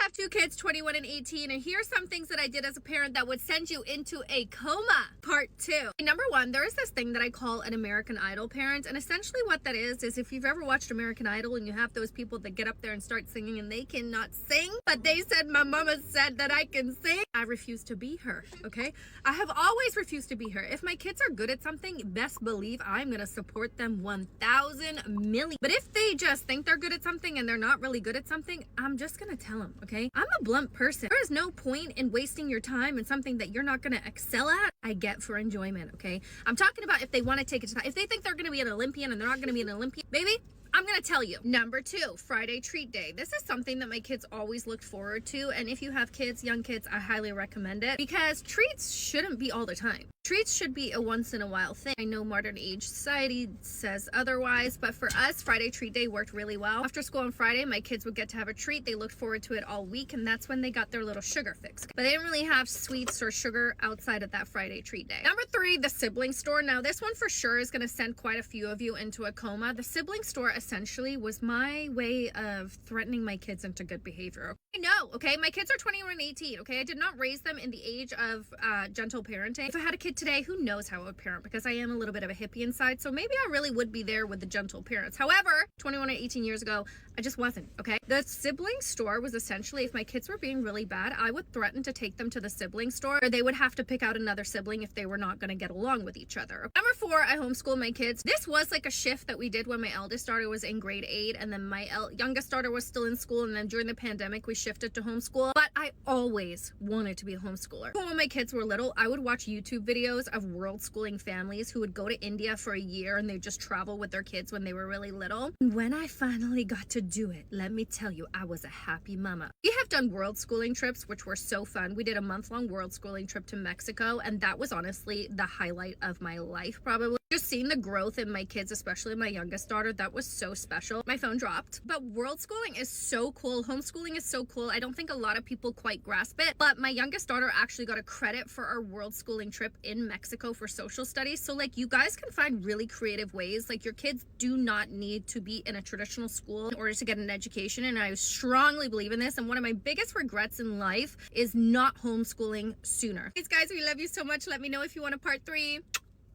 have two kids, 21 and 18, and here's some things that I did as a parent that would send you into a coma. Part 2. Number 1, there is this thing that I call an American Idol parent, and essentially what that is if you've ever watched American Idol and you have those people that get up there and start singing and they cannot sing, but they said, my mama said that I can sing. I refuse to be her, okay? I have always refused to be her. If my kids are good at something, best believe I'm gonna support them 1,000 million. But if they just think they're good at something and they're not really good at something, I'm just gonna tell them, okay? I'm a blunt person. There is no point in wasting your time in something that you're not gonna excel at. I get for enjoyment, okay? I'm talking about if they want to take it to time. If they think they're gonna be an Olympian and they're not gonna be an Olympian, baby, I'm gonna tell you. Number 2, Friday treat day. This is something that my kids always looked forward to, and if you have kids, young kids, I highly recommend it because treats shouldn't be all the time. Treats should be a once in a while thing. I know modern age society says otherwise, but for us, Friday treat day worked really well. After school on Friday, my kids would get to have a treat. They looked forward to it all week, and that's when they got their little sugar fix. But they didn't really have sweets or sugar outside of that Friday treat day. Number 3, the sibling store. Now, this one for sure is gonna send quite a few of you into a coma. The sibling store essentially was my way of threatening my kids into good behavior. I know, okay? My kids are 21 and 18, okay? I did not raise them in the age of gentle parenting. If I had a kid today, who knows how I would parent, because I am a little bit of a hippie inside, so maybe I really would be there with the gentle parents. However, 21 and 18 years ago, I just wasn't, okay? The sibling store was essentially, if my kids were being really bad, I would threaten to take them to the sibling store, or they would have to pick out another sibling if they were not going to get along with each other. Number 4, I homeschooled my kids. This was like a shift that we did when my eldest daughter was in grade 8, and then my youngest daughter was still in school, and then during the pandemic, we shifted to homeschool. But I always wanted to be a homeschooler. When my kids were little, I would watch YouTube videos of world schooling families who would go to India for a year and they just travel with their kids when they were really little. When I finally got to do it, let me tell you, I was a happy mama. We have done world schooling trips, which were so fun. We did a month-long world schooling trip to Mexico, and that was honestly the highlight of my life, probably. Just seeing the growth in my kids, especially my youngest daughter, that was so special. My phone dropped. But world schooling is so cool. Homeschooling is so cool. I don't think a lot of people quite grasp it, but my youngest daughter actually got a credit for our world schooling trip in Mexico for social studies. So like, you guys can find really creative ways. Like, your kids do not need to be in a traditional school in order to get an education, and I strongly believe in this. And one of my biggest regrets in life is not homeschooling sooner. Guys, we love you so much. Let me know if you want a part 3.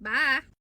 Bye.